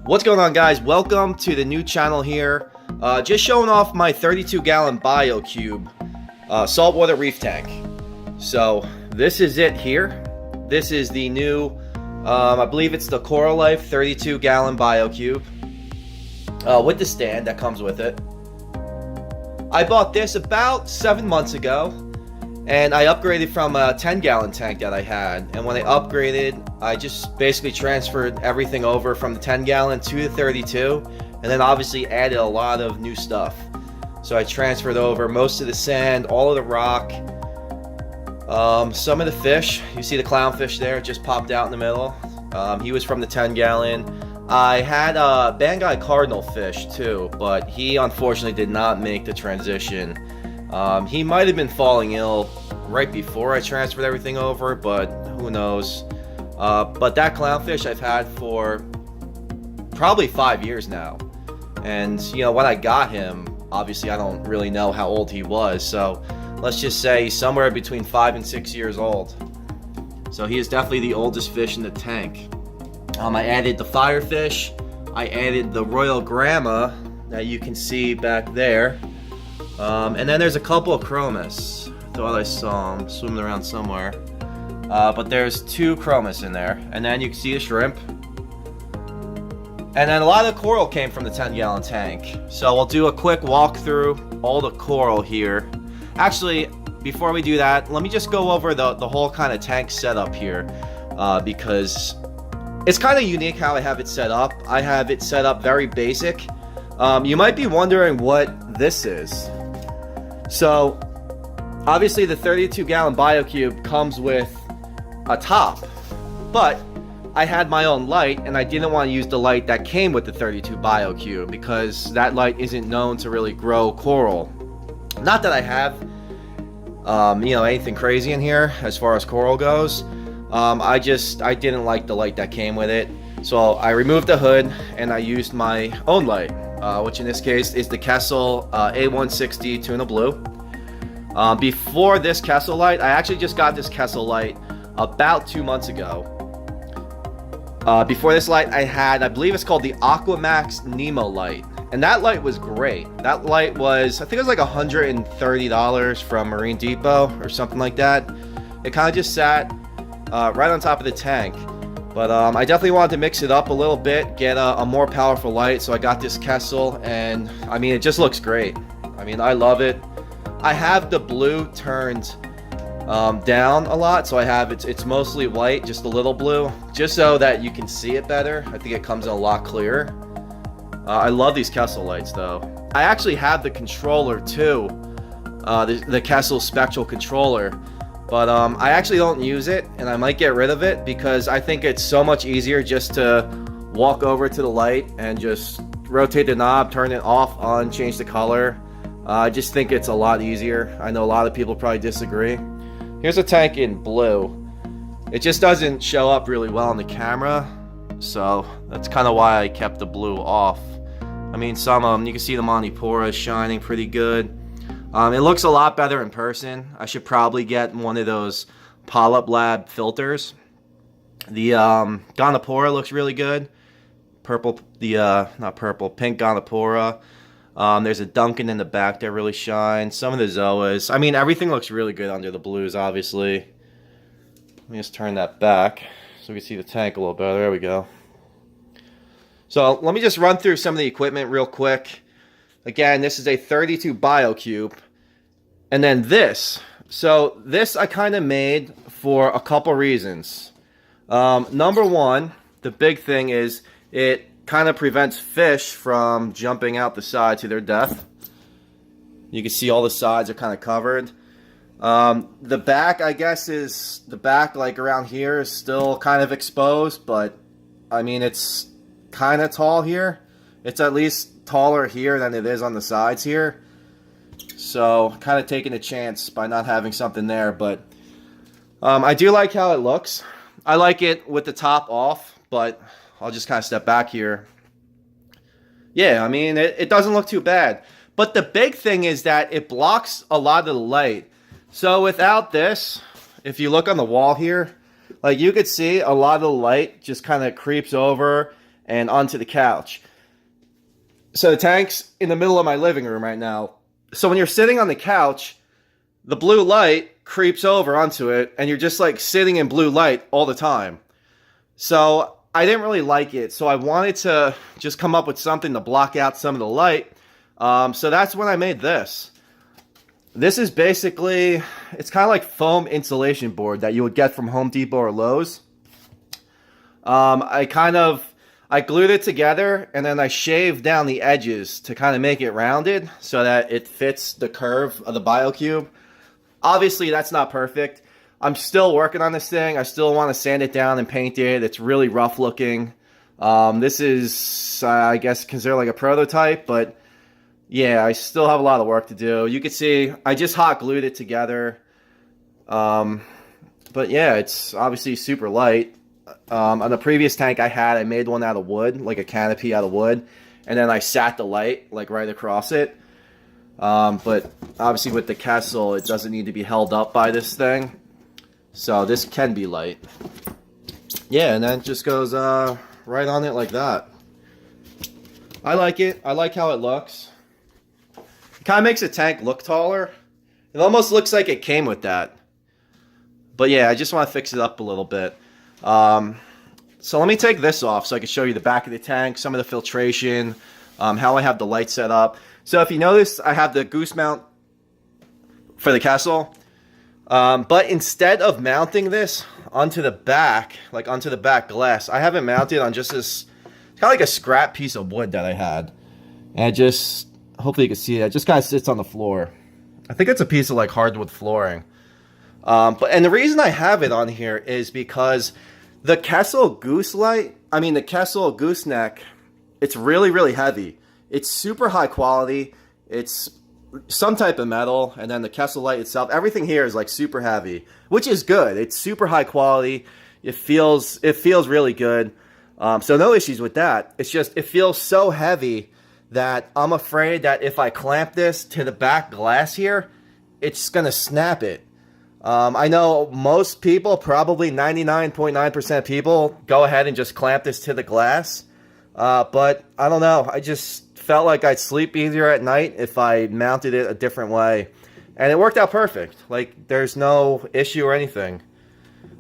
What's going on, guys? Welcome to the new channel here. Just showing off my 32-gallon Biocube saltwater reef tank. So this is it here. This is the new, I believe it's the Coral Life 32-gallon Biocube with the stand that comes with it. I bought this about 7 months ago, and I upgraded from a 10-gallon tank that I had. And when I upgraded, I just basically transferred everything over from the 10-gallon to the 32, and then obviously added a lot of new stuff. So I transferred over most of the sand, all of the rock, some of the fish. You see the clownfish there, just popped out in the middle. He was from the 10-gallon. I had a Banggai cardinal fish too, but he unfortunately did not make the transition. He might have been falling ill right before I transferred everything over, but who knows. But that clownfish I've had for probably 5 years now. And, you know, when I got him, obviously I don't really know how old he was, so let's just say somewhere between 5 and 6 years old. So he is definitely the oldest fish in the tank. I added the firefish. I added the Royal Grandma that you can see back there. And then there's a couple of chromis. Thought I saw them swimming around somewhere. But there's 2 chromis in there. And then you can see the shrimp. And then a lot of the coral came from the 10-gallon tank. So we'll do a quick walk through all the coral here. Actually, before we do that, let me just go over the whole kind of tank setup here. Because it's kind of unique how I have it set up. I have it set up very basic. You might be wondering what this is. So, obviously the 32-gallon Biocube comes with a top, but I had my own light, and I didn't want to use the light that came with the 32 Biocube because that light isn't known to really grow coral. Not that I have, you know, anything crazy in here as far as coral goes. I didn't like the light that came with it, so I removed the hood and I used my own light. Which in this case is the Kessil A160 Tuna Blue. Before this Kessil light, I actually just got this Kessil light about 2 months ago. Before this light, I had, I believe it's called the Aquamax Nemo light. And that light was great. That light was, I think it was like $130 from Marine Depot or something like that. It kind of just sat right on top of the tank. But I definitely wanted to mix it up a little bit, get a more powerful light, so I got this Kessil, and I mean, it just looks great. I mean, I love it. I have the blue turned down a lot, so I have it's mostly white, just a little blue, just so that you can see it better. I think it comes in a lot clearer. I love these Kessil lights, though. I actually have the controller too, the Kessil Spectral controller. But I actually don't use it, and I might get rid of it because I think it's so much easier just to walk over to the light and just rotate the knob, turn it off, on, change the color. I just think it's a lot easier. I know a lot of people probably disagree. Here's a tank in blue. It just doesn't show up really well on the camera, so that's kind of why I kept the blue off. I mean, some of them, you can see the Montipora is shining pretty good. It looks a lot better in person. I should probably get one of those Polyp Lab filters. The Gonipora looks really good. Purple, not purple, pink Gonipora. There's a Duncan in the back that really shines. Some of the Zoas. I mean, everything looks really good under the blues, obviously. Let me just turn that back so we can see the tank a little better. There we go. So let me just run through some of the equipment real quick. Again, this is a 32 Biocube. And then this. So this I kind of made for a couple reasons. Number one, the big thing is it kind of prevents fish from jumping out the side to their death. You can see all the sides are kind of covered. The back, I guess, is the back, like around here, is still kind of exposed. But, I mean, it's kind of tall here. It's at least taller here than it is on the sides here, so kind of taking a chance by not having something there. But I do like how it looks. I like it with the top off, but I'll just kind of step back here. Yeah, I mean, it doesn't look too bad, but the big thing is that it blocks a lot of the light. So without this, if you look on the wall here, like you could see a lot of the light just kind of creeps over and onto the couch. So the tank's in the middle of my living room right now. So when you're sitting on the couch, the blue light creeps over onto it, and you're just like sitting in blue light all the time. So I didn't really like it, so I wanted to just come up with something to block out some of the light. So that's when I made this. This is basically, it's kind of like foam insulation board that you would get from Home Depot or Lowe's. I glued it together, and then I shaved down the edges to kind of make it rounded so that it fits the curve of the Biocube. Obviously, that's not perfect. I'm still working on this thing. I still want to sand it down and paint it. It's really rough looking. This is, I guess, considered like a prototype, but yeah, I still have a lot of work to do. You can see I just hot glued it together. But yeah, it's obviously super light. On the previous tank I made one out of wood, like a canopy out of wood, and then I sat the light like right across it. But obviously with the kessil, it doesn't need to be held up by this thing. So this can be light. Yeah, and then it just goes right on it like that. I like it. I like how it looks. It kind of makes the tank look taller. It almost looks like it came with that. But yeah, I just want to fix it up a little bit. So let me take this off so I can show you the back of the tank, some of the filtration, how I have the light set up. So if you notice, I have the goose mount for the kessil. But instead of mounting this onto the back, like onto the back glass, I have it mounted on just this, kind of like a scrap piece of wood that I had. And just, hopefully you can see it, it just kind of sits on the floor. I think it's a piece of like hardwood flooring. And the reason I have it on here is because the kessil the kessil gooseneck, it's really, really heavy. It's super high quality. It's some type of metal, and then the kessil light itself, everything here is like super heavy, which is good. It's super high quality. It feels really good. So no issues with that. It's just, it feels so heavy that I'm afraid that if I clamp this to the back glass here, it's gonna snap it. I know most people, probably 99.9% people, go ahead and just clamp this to the glass. But I don't know. I just felt like I'd sleep easier at night if I mounted it a different way. And it worked out perfect. Like, there's no issue or anything.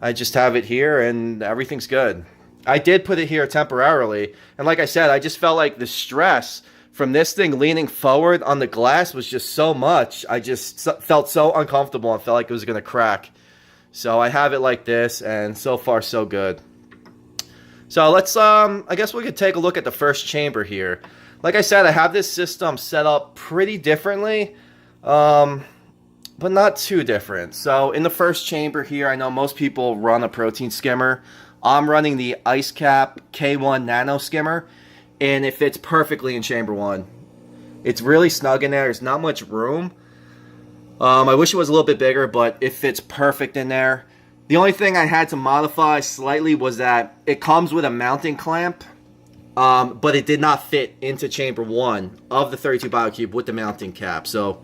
I just have it here and everything's good. I did put it here temporarily. And like I said, I just felt like the stress from this thing leaning forward on the glass was just so much. I just felt so uncomfortable and felt like it was going to crack. So I have it like this, and so far so good. So let's, I guess we could take a look at the first chamber here. Like I said, I have this system set up pretty differently, but not too different. So in the first chamber here, I know most people run a protein skimmer. I'm running the Ice Cap K1 Nano Skimmer, and it fits perfectly in chamber 1. It's really snug in there. There's not much room. I wish it was a little bit bigger, but it fits perfect in there. The only thing I had to modify slightly was that it comes with a mounting clamp, but it did not fit into chamber 1 of the 32 Biocube with the mounting cap. So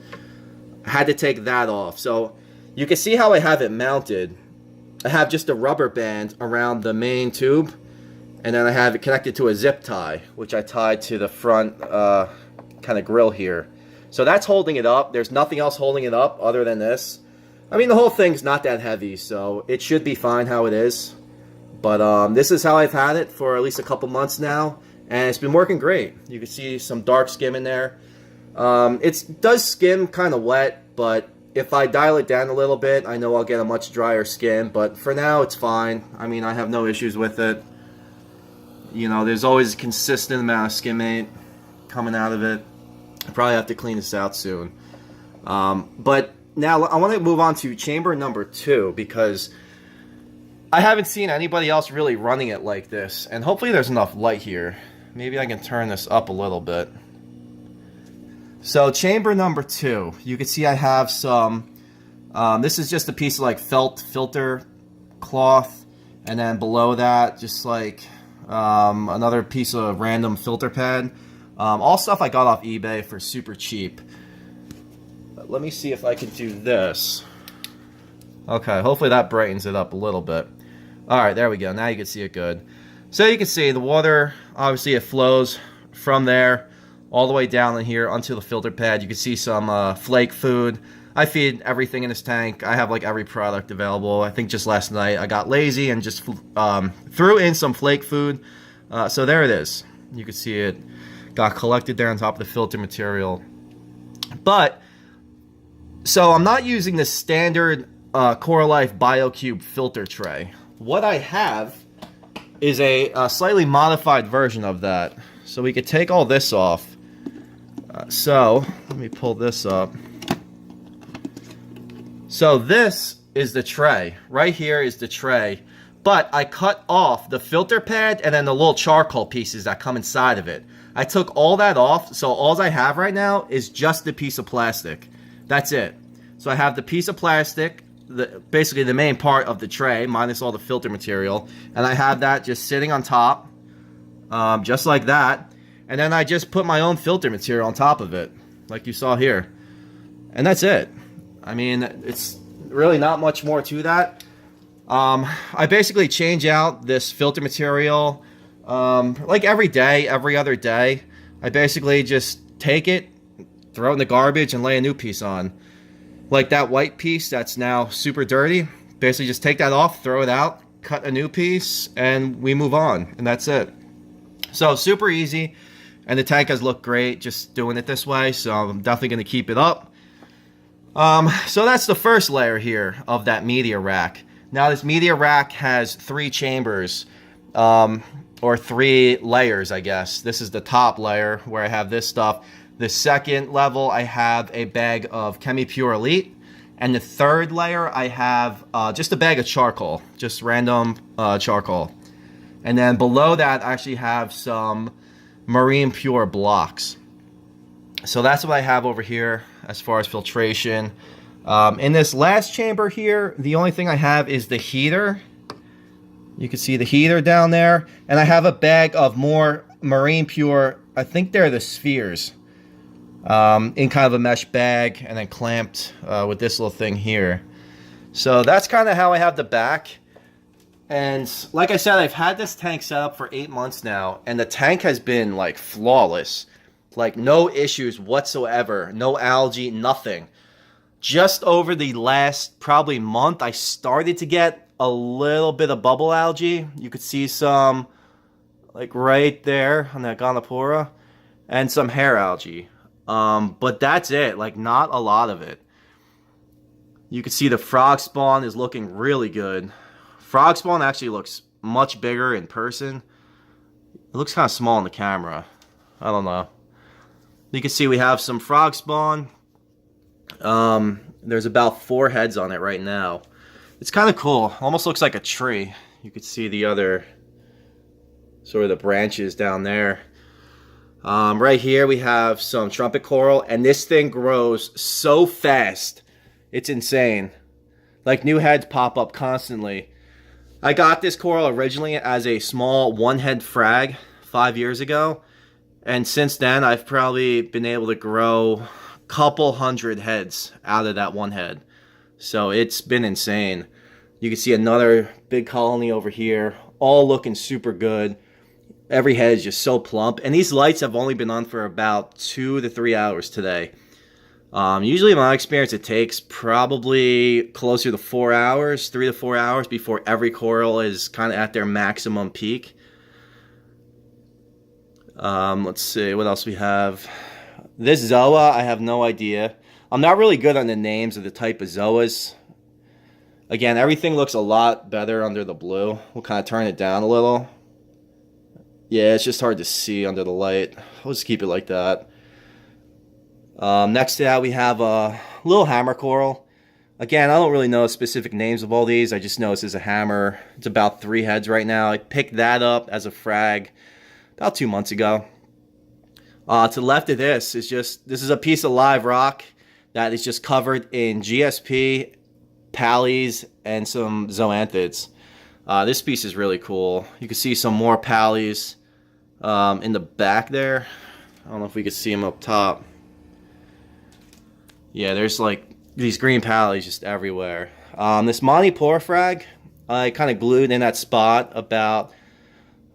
I had to take that off. So you can see how I have it mounted. I have just a rubber band around the main tube, and then I have it connected to a zip tie, which I tied to the front kind of grill here. So that's holding it up. There's nothing else holding it up other than this. I mean, the whole thing's not that heavy, so it should be fine how it is. But this is how I've had it for at least a couple months now, and it's been working great. You can see some dark skim in there. It does skim kind of wet, but if I dial it down a little bit, I know I'll get a much drier skim. But for now, it's fine. I mean, I have no issues with it. You know, there's always a consistent amount of skimmate coming out of it. I probably have to clean this out soon. But now I want to move on to chamber number 2, because I haven't seen anybody else really running it like this. And hopefully there's enough light here. Maybe I can turn this up a little bit. So chamber number 2, you can see I have some, this is just a piece of like felt filter cloth. And then below that, just like another piece of random filter pad. All stuff I got off eBay for super cheap. But let me see if I can do this. Okay, hopefully that brightens it up a little bit. Alright, there we go. Now you can see it good. So you can see the water, obviously it flows from there all the way down in here onto the filter pad. You can see some flake food. I feed everything in this tank. I have like every product available. I think just last night I got lazy and just threw in some flake food. So there it is. You can see it got collected there on top of the filter material. But, so I'm not using the standard Coral Life Biocube filter tray. What I have is a slightly modified version of that. So we could take all this off. So let me pull this up. So this is the tray. Right here is the tray. But I cut off the filter pad and then the little charcoal pieces that come inside of it. I took all that off, so all I have right now is just the piece of plastic. That's it. So I have the piece of plastic, basically the main part of the tray, minus all the filter material. And I have that just sitting on top, just like that. And then I just put my own filter material on top of it, like you saw here. And that's it. I mean, it's really not much more to that. I basically change out this filter material like every day, every other day. I basically just take it, throw it in the garbage, and lay a new piece on. Like that white piece that's now super dirty, basically just take that off, throw it out, cut a new piece, and we move on, and that's it. So super easy, and the tank has looked great just doing it this way, so I'm definitely going to keep it up. So that's the first layer here of that media rack. Now this media rack has 3 chambers, or 3 layers, I guess. This is the top layer where I have this stuff. The second level, I have a bag of ChemiPure Elite. And the third layer, I have just a bag of charcoal, just random charcoal. And then below that, I actually have some Marine Pure blocks. So that's what I have over here as far as filtration. In this last chamber here, the only thing I have is the heater. You can see the heater down there. And I have a bag of more Marine Pure, I think they're the spheres, in kind of a mesh bag and then clamped with this little thing here. So that's kind of how I have the back. And like I said, I've had this tank set up for 8 months now, and the tank has been like flawless. Like no issues whatsoever, no algae, nothing. Just over the last probably month, I started to get a little bit of bubble algae. You could see some like right there on that Gonopora, and some hair algae. But that's it, like not a lot of it. You can see the frog spawn is looking really good. Frog spawn actually looks much bigger in person. It looks kind of small in the camera. I don't know. You can see we have some frog spawn. There's about 4 heads on it right now. It's kind of cool. Almost looks like a tree. You could see the other sort of the branches down there. Right here we have some Trumpet Coral, and this thing grows so fast. It's insane. Like new heads pop up constantly. I got this coral originally as a small 1-head frag 5 years ago. And since then, I've probably been able to grow a couple hundred heads out of that 1 head. So it's been insane. You can see another big colony over here, all looking super good. Every head is just so plump. And these lights have only been on for about 2 to 3 hours today. Usually in my experience, it takes probably closer to 4 hours, 3 to 4 hours before every coral is kind of at their maximum peak. Let's see, what else we have? This Zoa, I have no idea. I'm not really good on the names of the type of Zoas. Again, everything looks a lot better under the blue. We'll kind of turn it down a little. Yeah, it's just hard to see under the light. We'll just keep it like that. Next to that, we have a little hammer coral. Again, I don't really know specific names of all these. I just know this is a hammer. It's about 3 heads right now. I picked that up as a frag about 2 months ago. To the left of this is a piece of live rock that is just covered in GSP, pallies, and some zoanthids. This piece is really cool. You can see some more pallies in the back there. I don't know if we can see them up top. Yeah, there's like these green pallies just everywhere. This Monty Pour frag, I kind of glued in that spot about,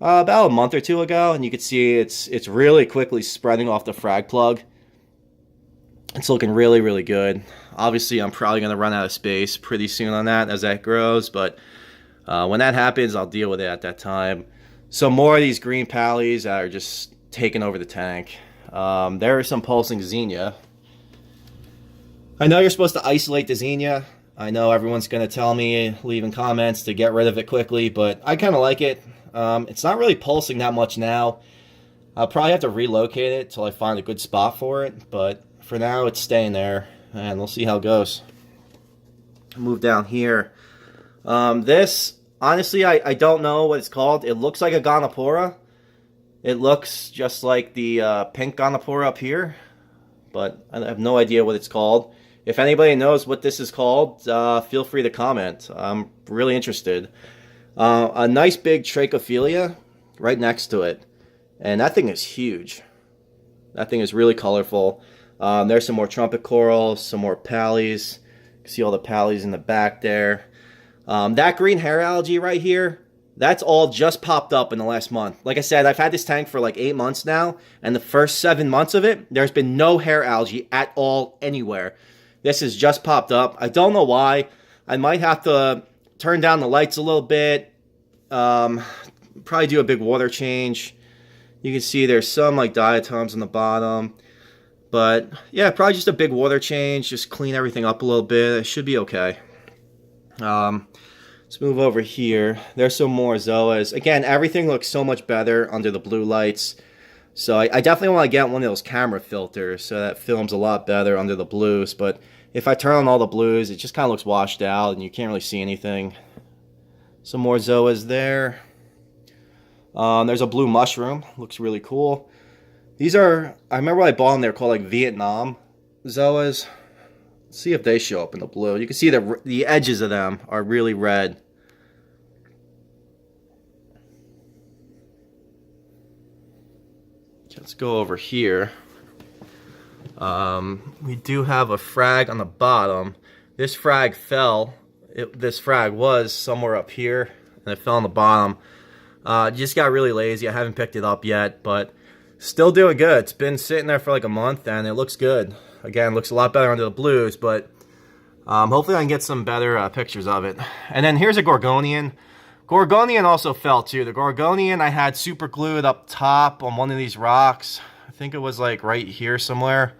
about a month or two ago, and you can see it's really quickly spreading off the frag plug. It's looking really, really good. Obviously, I'm probably going to run out of space pretty soon on that as that grows, but when that happens, I'll deal with it at that time. So more of these green pallies that are just taking over the tank. There are some pulsing xenia. I know you're supposed to isolate the xenia. I know everyone's going to tell me, leaving comments, to get rid of it quickly, but I kind of like it. It's not really pulsing that much now. I'll probably have to relocate it till I find a good spot for it, but for now it's staying there, and we'll see how it goes. Move down here. This, honestly, I don't know what it's called. It looks like a Gonopora. It looks just like the pink Gonopora up here, but I have no idea what it's called. If anybody knows what this is called, feel free to comment. I'm really interested. A nice big Trichophilia right next to it. And that thing is huge. That thing is really colorful. There's some more Trumpet Coral, some more pallies. You can see all the pallies in the back there. That green hair algae right here, that's all just popped up in the last month. Like I said, I've had this tank for like 8 months now, and the first 7 months of it, there's been no hair algae at all anywhere. This has just popped up. I don't know why. I might have to turn down the lights a little bit. Probably do a big water change. You can see there's some like diatoms on the bottom. But yeah, probably just a big water change. Just clean everything up a little bit. It should be okay. Let's move over here. There's some more zoas. Again, everything looks so much better under the blue lights. So I definitely want to get one of those camera filters so that films a lot better under the blues. But if I turn on all the blues, it just kind of looks washed out and you can't really see anything. Some more zoas there. There's a blue mushroom. Looks really cool. These are, I remember when I bought them, they were called like Vietnam zoas. Let's see if they show up in the blue. You can see the edges of them are really red. Let's go over here. We do have a frag on the bottom. This frag fell. This frag was somewhere up here, and it fell on the bottom. Just got really lazy. I haven't picked it up yet, but still doing good. It's been sitting there for like a month, and it looks good. Again, it looks a lot better under the blues, but hopefully I can get some better pictures of it. And then here's a Gorgonian. Gorgonian also fell too. The Gorgonian I had super glued up top on one of these rocks. I think it was like right here somewhere.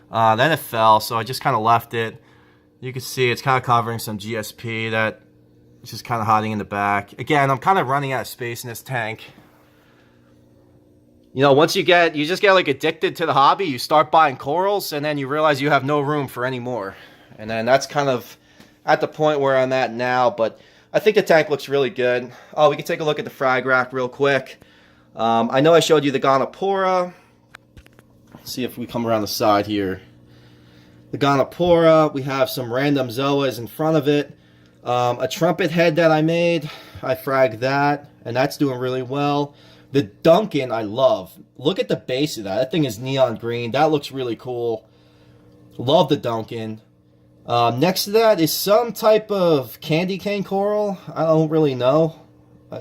Then it fell, so I just kind of left it. You can see it's kind of covering some GSP that is just kind of hiding in the back. Again, I'm kind of running out of space in this tank. You know, once you just get like addicted to the hobby, you start buying corals, and then you realize you have no room for any more. And then that's kind of at the point where I'm at now, but I think the tank looks really good. Oh, we can take a look at the Frag Rack real quick. I know I showed you the Gonopora. Let's see if we come around the side here. The Gonopora, we have some random zoas in front of it. A trumpet head that I made, I fragged that, and that's doing really well. The Duncan I love. Look at the base of that. That thing is neon green. That looks really cool. Love the Duncan. Next to that is some type of candy cane coral. I don't really know.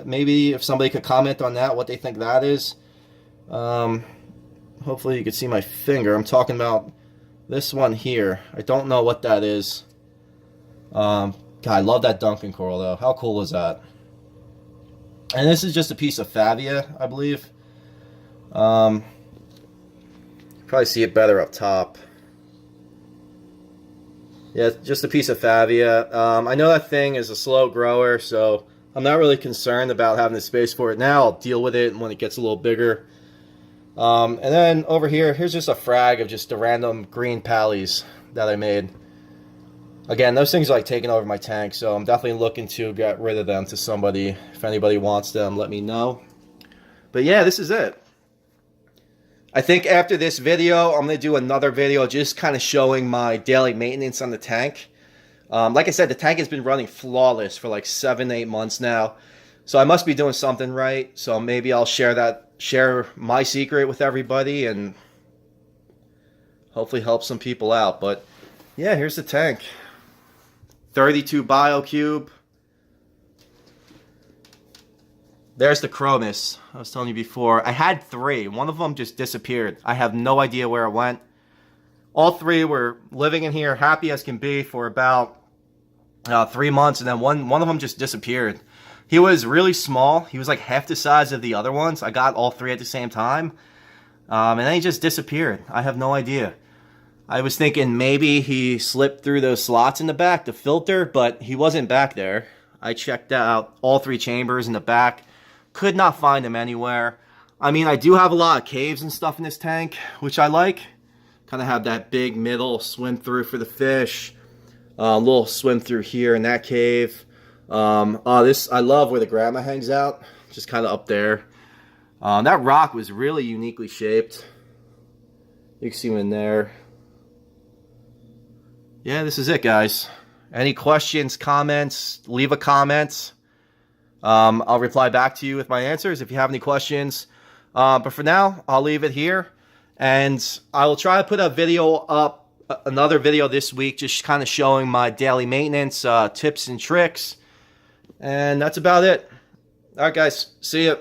Maybe if somebody could comment on that, what they think that is. Hopefully you can see my finger. I'm talking about this one here. I don't know what that is. God, I love that Duncan coral though. How cool is that? And this is just a piece of Favia, I believe. Probably see it better up top. Yeah, just a piece of Favia. I know that thing is a slow grower, so I'm not really concerned about having the space for it now. I'll deal with it when it gets a little bigger. And then over here, here's just a frag of just the random green pallies that I made. Again, those things are like taking over my tank, so I'm definitely looking to get rid of them to somebody. If anybody wants them, let me know. But yeah, this is it. I think after this video, I'm going to do another video just kind of showing my daily maintenance on the tank. Like I said, the tank has been running flawless for like 7-8 months now. So I must be doing something right. So maybe I'll share my secret with everybody and hopefully help some people out. But yeah, here's the tank. 32 Biocube. There's the chromis I was telling you before. I had 3. One of them just disappeared. I have no idea where it went. All 3 were living in here, happy as can be, for about 3 months, and then one of them just disappeared. He was really small. He was like half the size of the other ones. I got all 3 at the same time, and then he just disappeared. I have no idea. I was thinking maybe he slipped through those slots in the back to filter, but he wasn't back there. I checked out all 3 chambers in the back. Could not find him anywhere. I mean, I do have a lot of caves and stuff in this tank, which I like. Kind of have that big middle swim through for the fish. A little swim through here in that cave. I love where the grandma hangs out. Just kind of up there. That rock was really uniquely shaped. You can see him in there. Yeah, this is it, guys. Any questions, comments, leave a comment. I'll reply back to you with my answers if you have any questions. But for now, I'll leave it here. And I will try to put a video up, another video this week, just kind of showing my daily maintenance tips and tricks. And that's about it. All right, guys. See ya.